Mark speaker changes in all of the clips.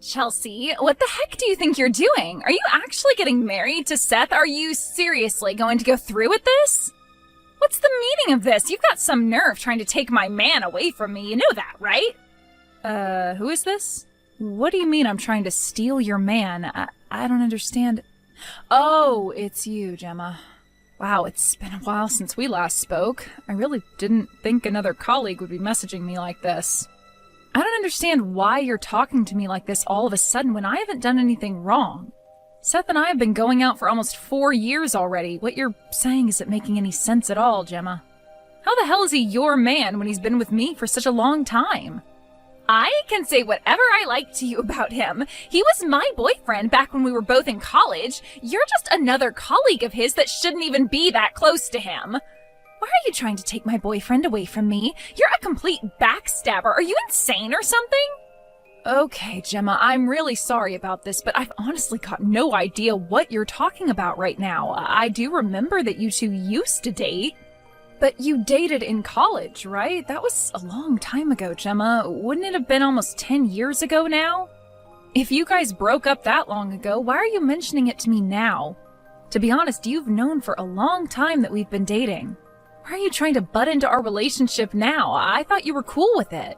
Speaker 1: Chelsea, what the heck do you think you're doing? Are you actually getting married to Seth? Are you seriously going to go through with this? What's the meaning of this? You've got some nerve trying to take my man away from me. You know that, right? Who is this? What do you mean I'm trying to steal your man? I don't understand. Oh, it's you, Gemma. Wow, it's been a while since we last spoke. I really didn't think another colleague would be messaging me like this. I don't understand why you're talking to me like this all of a sudden when I haven't done anything wrong. Seth and I have been going out for almost 4 years already. What you're saying isn't making any sense at all, Gemma. How the hell is he your man when he's been with me for such a long time? I can say whatever I like to you about him. He was my boyfriend back when we were both in college. You're just another colleague of his that shouldn't even be that close to him. Why are you trying to take my boyfriend away from me? You're a complete backstabber. Are you insane or something? Okay, Gemma, I'm really sorry about this, but I've honestly got no idea what you're talking about right now. I do remember that you two used to date. But you dated in college, right? That was a long time ago, Gemma. Wouldn't it have been almost 10 years ago now? If you guys broke up that long ago, why are you mentioning it to me now? To be honest, you've known for a long time that we've been dating. Why are you trying to butt into our relationship now? I thought you were cool with it.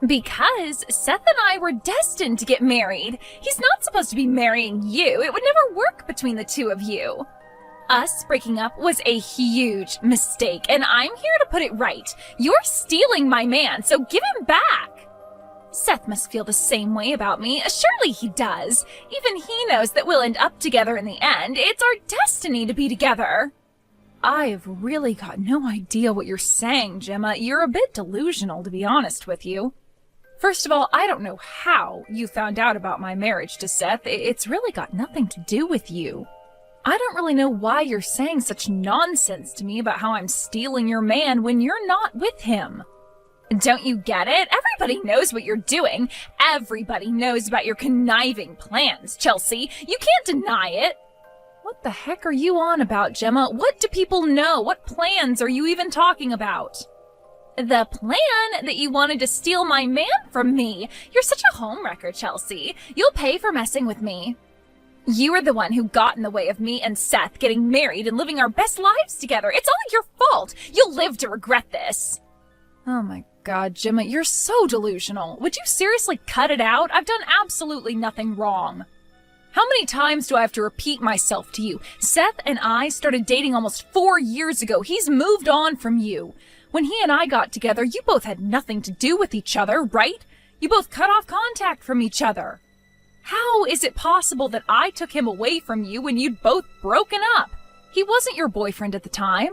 Speaker 1: Because Seth and I were destined to get married. He's not supposed to be marrying you. It would never work between the two of you. Us breaking up was a huge mistake, and I'm here to put it right. You're stealing my man, so give him back. Seth must feel the same way about me. Surely he does. Even he knows that we'll end up together in the end. It's our destiny to be together. I've really got no idea what you're saying, Gemma. You're a bit delusional, to be honest with you. First of all, I don't know how you found out about my marriage to Seth. It's really got nothing to do with you. I don't really know why you're saying such nonsense to me about how I'm stealing your man when you're not with him. Don't you get it? Everybody knows what you're doing. Everybody knows about your conniving plans, Chelsea. You can't deny it. What the heck are you on about, Gemma? What do people know? What plans are you even talking about? The plan that you wanted to steal my man from me. You're such a homewrecker, Chelsea. You'll pay for messing with me. You are the one who got in the way of me and Seth getting married and living our best lives together. It's all your fault. You'll live to regret this. Oh my God, Gemma, you're so delusional. Would you seriously cut it out? I've done absolutely nothing wrong. How many times do I have to repeat myself to you? Seth and I started dating almost 4 years ago. He's moved on from you. When he and I got together, you both had nothing to do with each other, right? You both cut off contact from each other. How is it possible that I took him away from you when you'd both broken up? He wasn't your boyfriend at the time.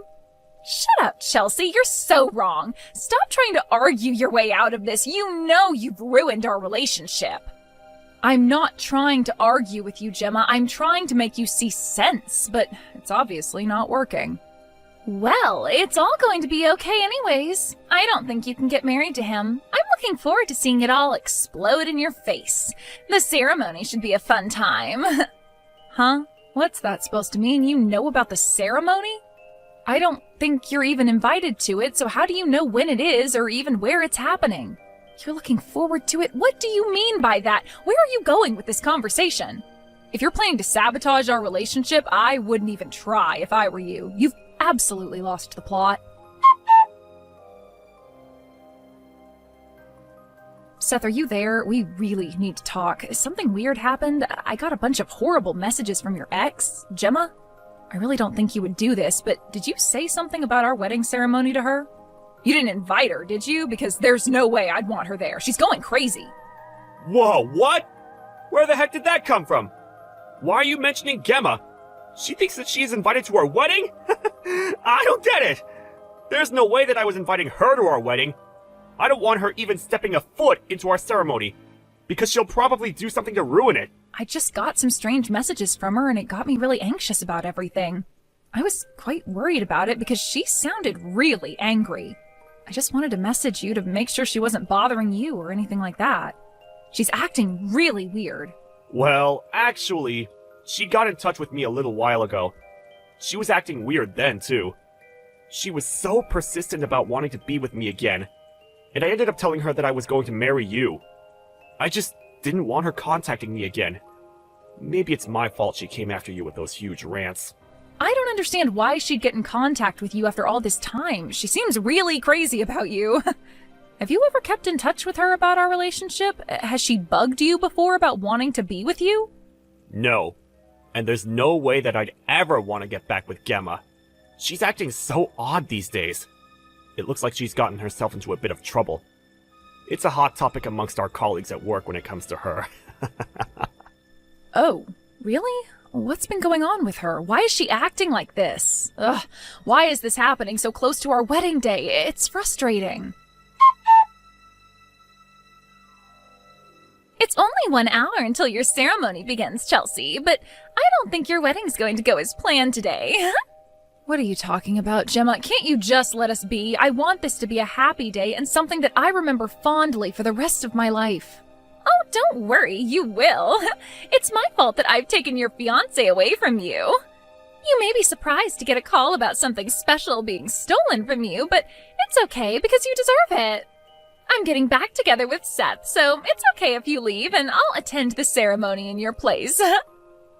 Speaker 1: Shut up, Chelsea. You're so wrong. Stop trying to argue your way out of this. You know you've ruined our relationship. I'm not trying to argue with you, Gemma. I'm trying to make you see sense, but it's obviously not working. Well, it's all going to be okay anyways. I don't think you can get married to him. I'm looking forward to seeing it all explode in your face. The ceremony should be a fun time. Huh? What's that supposed to mean? You know about the ceremony? I don't think you're even invited to it, so how do you know when it is or even where it's happening? You're looking forward to it? What do you mean by that? Where are you going with this conversation? If you're planning to sabotage our relationship, I wouldn't even try if I were you. You've absolutely lost the plot. Seth, are you there? We really need to talk. Something weird happened. I got a bunch of horrible messages from your ex, Gemma. I really don't think you would do this, but did you say something about our wedding ceremony to her? You didn't invite her, did you? Because there's no way I'd want her there. She's going crazy.
Speaker 2: Whoa, what? Where the heck did that come from? Why are you mentioning Gemma? She thinks that she is invited to our wedding? I don't get it! There's no way that I was inviting her to our wedding. I don't want her even stepping a foot into our ceremony, because she'll probably do something to ruin it.
Speaker 1: I just got some strange messages from her and it got me really anxious about everything. I was quite worried about it because she sounded really angry. I just wanted to message you to make sure she wasn't bothering you or anything like that. She's acting really weird.
Speaker 2: Well, actually, she got in touch with me a little while ago. She was acting weird then, too. She was so persistent about wanting to be with me again, and I ended up telling her that I was going to marry you. I just didn't want her contacting me again. Maybe it's my fault she came after you with those huge rants.
Speaker 1: I don't understand why she'd get in contact with you after all this time. She seems really crazy about you. Have you ever kept in touch with her about our relationship? Has she bugged you before about wanting to be with you?
Speaker 2: No. And there's no way that I'd ever want to get back with Gemma. She's acting so odd these days. It looks like she's gotten herself into a bit of trouble. It's a hot topic amongst our colleagues at work when it comes to her.
Speaker 1: Oh, really? What's been going on with her? Why is she acting like this? Ugh, why is this happening so close to our wedding day? It's frustrating. It's only 1 hour until your ceremony begins, Chelsea, but I don't think your wedding's going to go as planned today. What are you talking about, Gemma? Can't you just let us be? I want this to be a happy day and something that I remember fondly for the rest of my life. Oh, don't worry, you will. It's my fault that I've taken your fiancé away from you. You may be surprised to get a call about something special being stolen from you, but it's okay because you deserve it. I'm getting back together with Seth, so it's okay if you leave and I'll attend the ceremony in your place.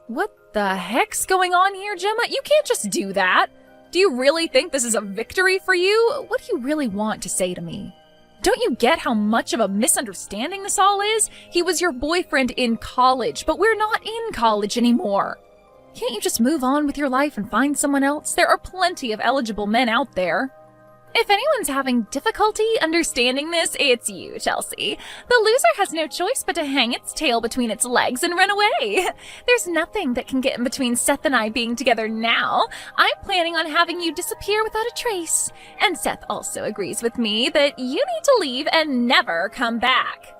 Speaker 1: What the heck's going on here, Gemma? You can't just do that. Do you really think this is a victory for you? What do you really want to say to me? Don't you get how much of a misunderstanding this all is? He was your boyfriend in college, but we're not in college anymore. Can't you just move on with your life and find someone else? There are plenty of eligible men out there. If anyone's having difficulty understanding this, it's you, Chelsea. The loser has no choice but to hang its tail between its legs and run away. There's nothing that can get in between Seth and I being together now. I'm planning on having you disappear without a trace. And Seth also agrees with me that you need to leave and never come back.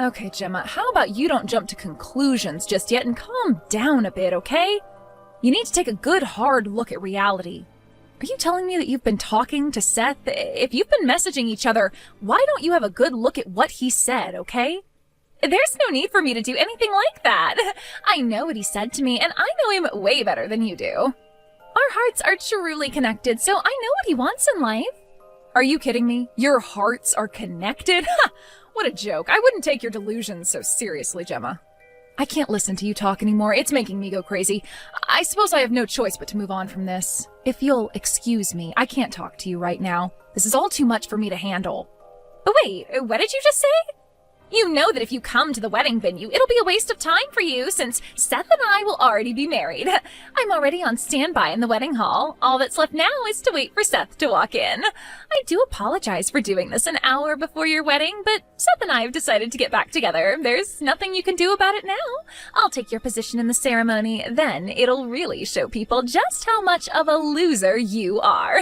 Speaker 1: Okay, Gemma, how about you don't jump to conclusions just yet and calm down a bit, okay? You need to take a good hard look at reality. Are you telling me that you've been talking to Seth? If you've been messaging each other, why don't you have a good look at what he said, okay? There's no need for me to do anything like that. I know what he said to me, and I know him way better than you do. Our hearts are truly connected, so I know what he wants in life. Are you kidding me? Your hearts are connected? Ha! What a joke. I wouldn't take your delusions so seriously, Gemma. I can't listen to you talk anymore. It's making me go crazy. I suppose I have no choice but to move on from this. If you'll excuse me, I can't talk to you right now. This is all too much for me to handle. But wait, what did you just say? You know that if you come to the wedding venue, it'll be a waste of time for you since Seth and I will already be married. I'm already on standby in the wedding hall. All that's left now is to wait for Seth to walk in. I do apologize for doing this an hour before your wedding, but Seth and I have decided to get back together. There's nothing you can do about it now. I'll take your position in the ceremony. Then it'll really show people just how much of a loser you are.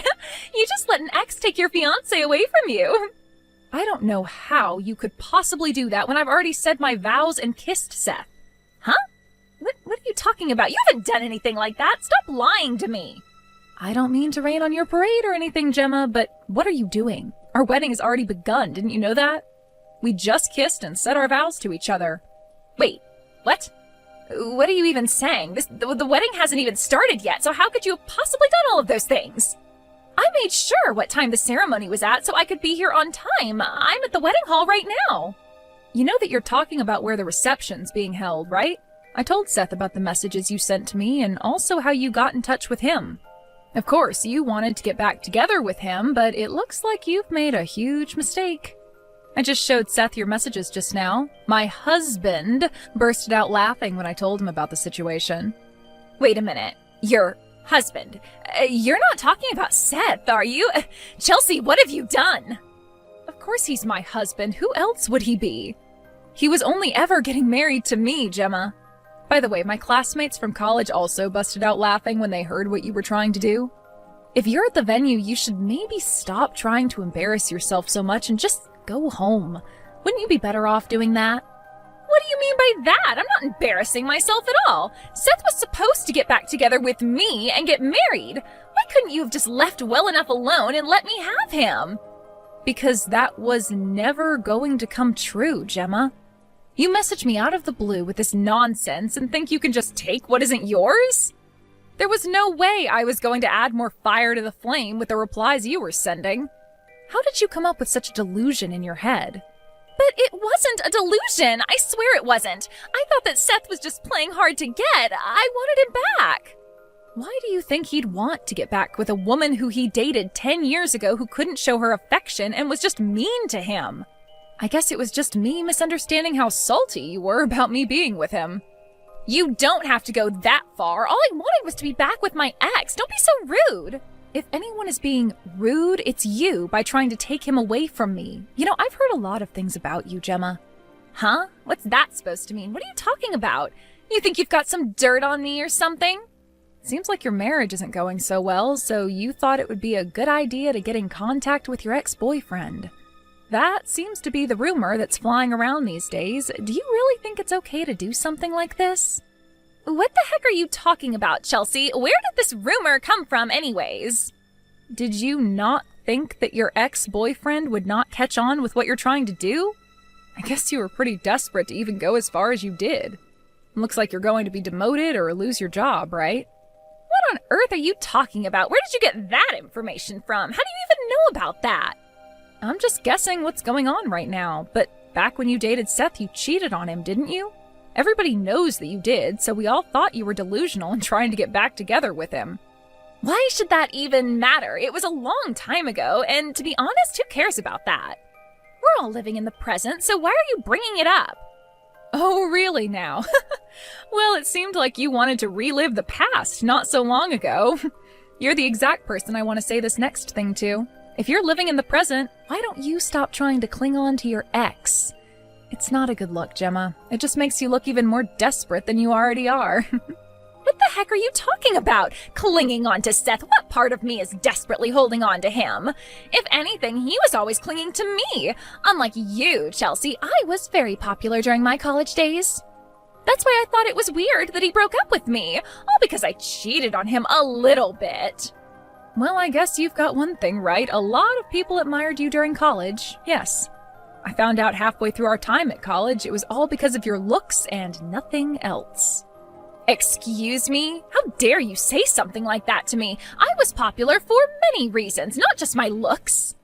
Speaker 1: You just let an ex take your fiancé away from you. I don't know how you could possibly do that when I've already said my vows and kissed Seth. Huh? What are you talking about? You haven't done anything like that. Stop lying to me. I don't mean to rain on your parade or anything, Gemma, but what are you doing? Our wedding has already begun, didn't you know that? We just kissed and said our vows to each other. Wait, what? What are you even saying? The wedding hasn't even started yet, so how could you have possibly done all of those things? I made sure what time the ceremony was at so I could be here on time. I'm at the wedding hall right now. You know that you're talking about where the reception's being held, right? I told Seth about the messages you sent to me and also how you got in touch with him. Of course, you wanted to get back together with him, but it looks like you've made a huge mistake. I just showed Seth your messages just now. My husband bursted out laughing when I told him about the situation. Wait a minute. Your husband? You're not talking about Seth, are you? Chelsea, what have you done? Of course he's my husband. Who else would he be? He was only ever getting married to me, Gemma. By the way, my classmates from college also busted out laughing when they heard what you were trying to do. If you're at the venue, you should maybe stop trying to embarrass yourself so much and just go home. Wouldn't you be better off doing that? What do you mean by that? I'm not embarrassing myself at all. Seth was supposed to get back together with me and get married. Why couldn't you have just left well enough alone and let me have him? Because that was never going to come true, Gemma. You message me out of the blue with this nonsense and think you can just take what isn't yours? There was no way I was going to add more fire to the flame with the replies you were sending. How did you come up with such a delusion in your head? But it wasn't a delusion. I swear it wasn't. I thought that Seth was just playing hard to get. I wanted him back. Why do you think he'd want to get back with a woman who he dated 10 years ago who couldn't show her affection and was just mean to him? I guess it was just me misunderstanding how salty you were about me being with him. You don't have to go that far. All I wanted was to be back with my ex. Don't be so rude. If anyone is being rude, it's you by trying to take him away from me. You know, I've heard a lot of things about you, Gemma. Huh? What's that supposed to mean? What are you talking about? You think you've got some dirt on me or something? Seems like your marriage isn't going so well, so you thought it would be a good idea to get in contact with your ex-boyfriend. That seems to be the rumor that's flying around these days. Do you really think it's okay to do something like this? What the heck are you talking about, Chelsea? Where did this rumor come from anyways? Did you not think that your ex-boyfriend would not catch on with what you're trying to do? I guess you were pretty desperate to even go as far as you did. Looks like you're going to be demoted or lose your job, right? What on earth are you talking about? Where did you get that information from? How do you even know about that? I'm just guessing what's going on right now, but back when you dated Seth, you cheated on him, didn't you? Everybody knows that you did, so we all thought you were delusional and trying to get back together with him. Why should that even matter? It was a long time ago, and to be honest, who cares about that? We're all living in the present, so why are you bringing it up? Oh, really now? Well, it seemed like you wanted to relive the past not so long ago. You're the exact person I want to say this next thing to. If you're living in the present, why don't you stop trying to cling on to your ex? It's not a good look, Gemma. It just makes you look even more desperate than you already are. What the heck are you talking about? Clinging on to Seth? What part of me is desperately holding on to him? If anything, he was always clinging to me. Unlike you, Chelsea, I was very popular during my college days. That's why I thought it was weird that he broke up with me, all because I cheated on him a little bit. Well, I guess you've got one thing right. A lot of people admired you during college, yes. I found out halfway through our time at college it was all because of your looks and nothing else. Excuse me? How dare you say something like that to me? I was popular for many reasons, not just my looks.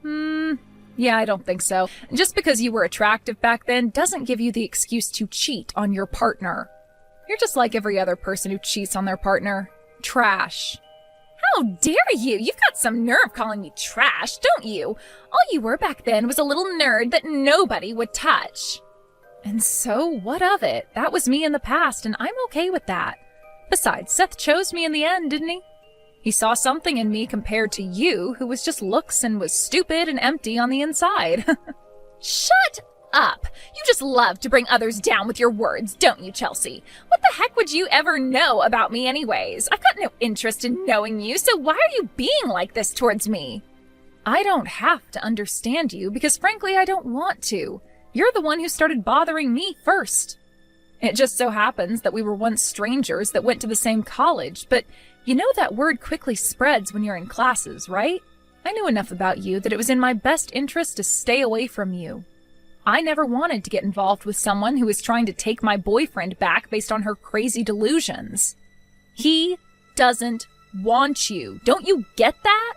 Speaker 1: Yeah, I don't think so. Just because you were attractive back then doesn't give you the excuse to cheat on your partner. You're just like every other person who cheats on their partner. Trash. How dare you? You've got some nerve calling me trash, don't you? All you were back then was a little nerd that nobody would touch. And so, what of it? That was me in the past, and I'm okay with that. Besides, Seth chose me in the end, didn't he? He saw something in me compared to you, who was just looks and was stupid and empty on the inside. Shut up! You just love to bring others down with your words, don't you, Chelsea? What the heck would you ever know about me anyways? I've got no interest in knowing you, so why are you being like this towards me? I don't have to understand you because frankly I don't want to. You're the one who started bothering me first. It just so happens that we were once strangers that went to the same college, but you know that word quickly spreads when you're in classes, right? I knew enough about you that it was in my best interest to stay away from you. I never wanted to get involved with someone who was trying to take my boyfriend back based on her crazy delusions. He doesn't want you. Don't you get that?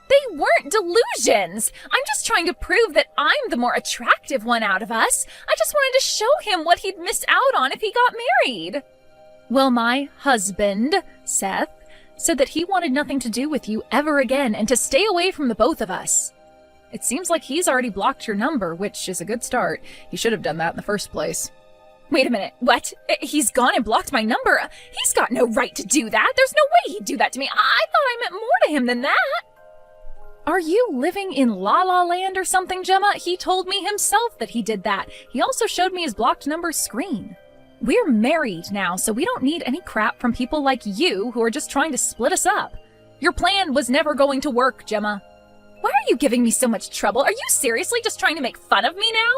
Speaker 1: They weren't delusions. I'm just trying to prove that I'm the more attractive one out of us. I just wanted to show him what he'd miss out on if he got married. Well, my husband, Seth, said that he wanted nothing to do with you ever again and to stay away from the both of us. It seems like he's already blocked your number, which is a good start. He should have done that in the first place. Wait a minute, what? He's gone and blocked my number? He's got no right to do that. There's no way he'd do that to me. I thought I meant more to him than that. Are you living in La La Land or something, Gemma? He told me himself that he did that. He also showed me his blocked number screen. We're married now, so we don't need any crap from people like you who are just trying to split us up. Your plan was never going to work, Gemma. Why are you giving me so much trouble? Are you seriously just trying to make fun of me now?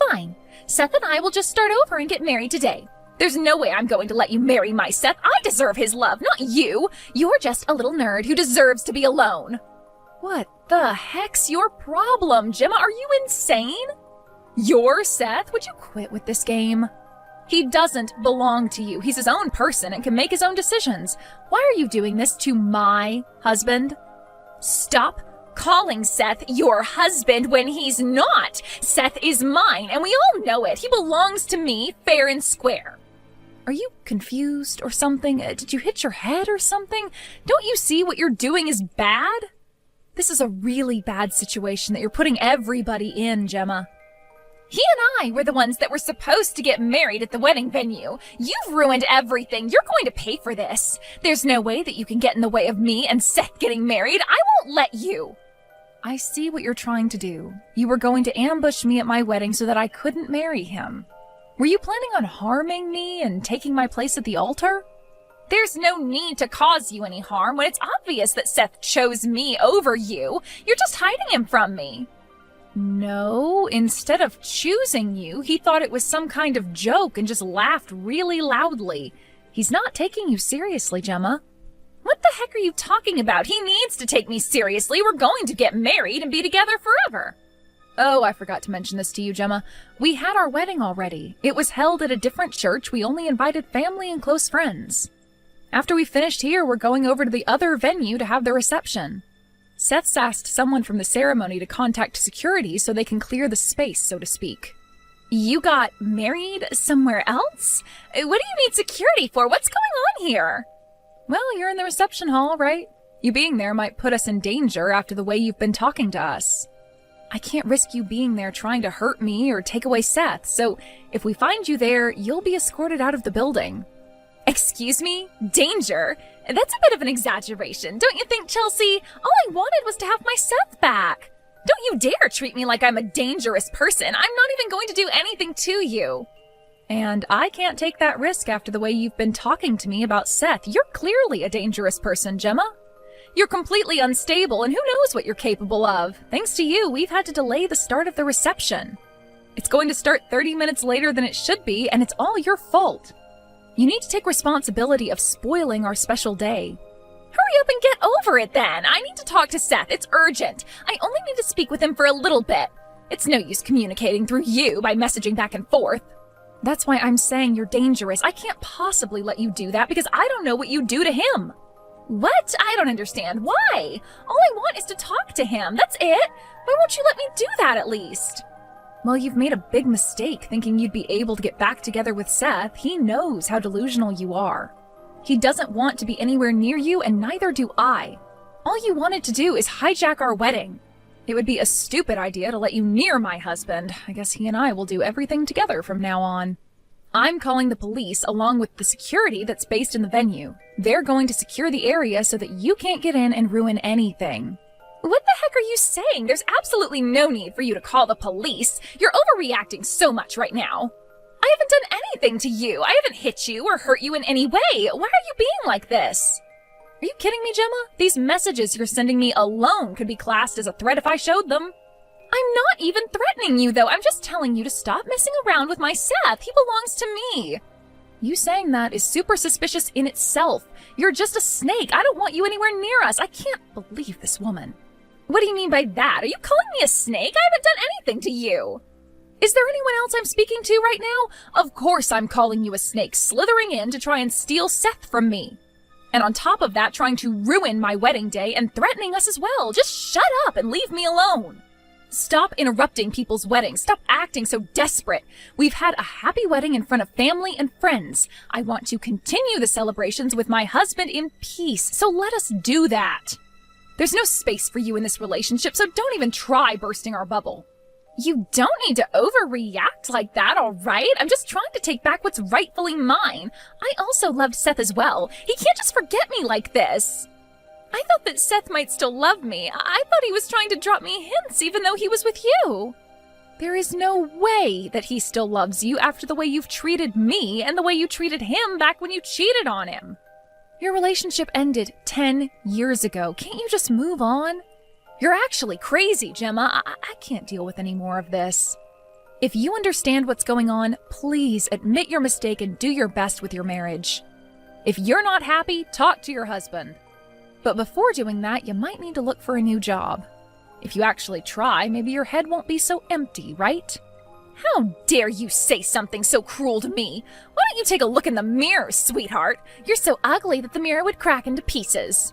Speaker 1: Fine. Seth and I will just start over and get married today. There's no way I'm going to let you marry my Seth. I deserve his love, not you. You're just a little nerd who deserves to be alone. What the heck's your problem, Gemma? Are you insane? You're Seth? Would you quit with this game? He doesn't belong to you. He's his own person and can make his own decisions. Why are you doing this to my husband? Stop calling Seth your husband when he's not. Seth is mine, and we all know it. He belongs to me, fair and square. Are you confused or something? Did you hit your head or something? Don't you see what you're doing is bad? This is a really bad situation that you're putting everybody in, Gemma. He and I were the ones that were supposed to get married at the wedding venue. You've ruined everything. You're going to pay for this. There's no way that you can get in the way of me and Seth getting married. I won't let you. I see what you're trying to do. You were going to ambush me at my wedding so that I couldn't marry him. Were you planning on harming me and taking my place at the altar? There's no need to cause you any harm when it's obvious that Seth chose me over you. You're just hiding him from me. No, instead of choosing you, he thought it was some kind of joke and just laughed really loudly. He's not taking you seriously, Gemma. What the heck are you talking about? He needs to take me seriously. We're going to get married and be together forever. Oh, I forgot to mention this to you, Gemma. We had our wedding already. It was held at a different church. We only invited family and close friends. After we finished here, we're going over to the other venue to have the reception. Seth's asked someone from the ceremony to contact security so they can clear the space, so to speak. You got married somewhere else? What do you need security for? What's going on here? Well, you're in the reception hall, right? You being there might put us in danger after the way you've been talking to us. I can't risk you being there trying to hurt me or take away Seth, so if we find you there, you'll be escorted out of the building. Excuse me? Danger? That's a bit of an exaggeration, don't you think, Chelsea? All I wanted was to have my Seth back. Don't you dare treat me like I'm a dangerous person. I'm not even going to do anything to you. And I can't take that risk after the way you've been talking to me about Seth. You're clearly a dangerous person, Gemma. You're completely unstable, and who knows what you're capable of. Thanks to you, we've had to delay the start of the reception. It's going to start 30 minutes later than it should be, and it's all your fault. You need to take responsibility of spoiling our special day. Hurry up and get over it then. I need to talk to Seth. It's urgent. I only need to speak with him for a little bit. It's no use communicating through you by messaging back and forth. That's why I'm saying you're dangerous. I can't possibly let you do that because I don't know what you do to him. What? I don't understand. Why? All I want is to talk to him. That's it. Why won't you let me do that at least? Well, you've made a big mistake thinking you'd be able to get back together with Seth. He knows how delusional you are. He doesn't want to be anywhere near you, and neither do I. All you wanted to do is hijack our wedding. It would be a stupid idea to let you near my husband. I guess he and I will do everything together from now on. I'm calling the police along with the security that's based in the venue. They're going to secure the area so that you can't get in and ruin anything. What the heck are you saying? There's absolutely no need for you to call the police. You're overreacting so much right now. I haven't done anything to you. I haven't hit you or hurt you in any way. Why are you being like this? Are you kidding me, Gemma? These messages you're sending me alone could be classed as a threat if I showed them. I'm not even threatening you, though. I'm just telling you to stop messing around with my Seth. He belongs to me. You saying that is super suspicious in itself. You're just a snake. I don't want you anywhere near us. I can't believe this woman. What do you mean by that? Are you calling me a snake? I haven't done anything to you. Is there anyone else I'm speaking to right now? Of course I'm calling you a snake, slithering in to try and steal Seth from me. And on top of that, trying to ruin my wedding day and threatening us as well. Just shut up and leave me alone. Stop interrupting people's weddings. Stop acting so desperate. We've had a happy wedding in front of family and friends. I want to continue the celebrations with my husband in peace, so let us do that. There's no space for you in this relationship, so don't even try bursting our bubble. You don't need to overreact like that, all right? I'm just trying to take back what's rightfully mine. I also loved Seth as well. He can't just forget me like this. I thought that Seth might still love me. I thought he was trying to drop me hints even though he was with you. There is no way that he still loves you after the way you've treated me and the way you treated him back when you cheated on him. Your relationship ended 10 years ago. Can't you just move on? You're actually crazy, Gemma. I can't deal with any more of this. If you understand what's going on, please admit your mistake and do your best with your marriage. If you're not happy, talk to your husband. But before doing that, you might need to look for a new job. If you actually try, maybe your head won't be so empty, right? How dare you say something so cruel to me? Why don't you take a look in the mirror, sweetheart? You're so ugly that the mirror would crack into pieces.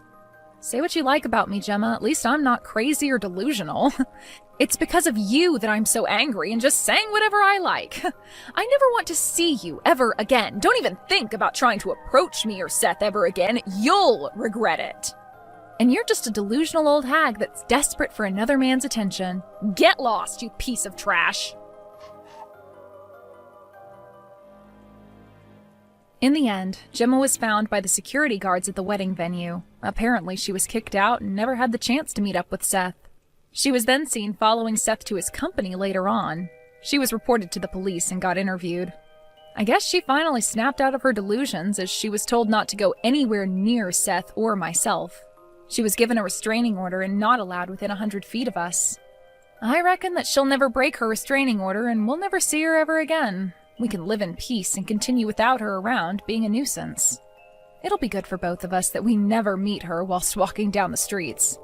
Speaker 1: Say what you like about me, Gemma. At least I'm not crazy or delusional. It's because of you that I'm so angry and just saying whatever I like. I never want to see you ever again. Don't even think about trying to approach me or Seth ever again. You'll regret it. And you're just a delusional old hag that's desperate for another man's attention. Get lost, you piece of trash. In the end, Gemma was found by the security guards at the wedding venue. Apparently, she was kicked out and never had the chance to meet up with Seth. She was then seen following Seth to his company later on. She was reported to the police and got interviewed. I guess she finally snapped out of her delusions as she was told not to go anywhere near Seth or myself. She was given a restraining order and not allowed within 100 feet of us. I reckon that she'll never break her restraining order and we'll never see her ever again. We can live in peace and continue without her around being a nuisance. It'll be good for both of us that we never meet her whilst walking down the streets.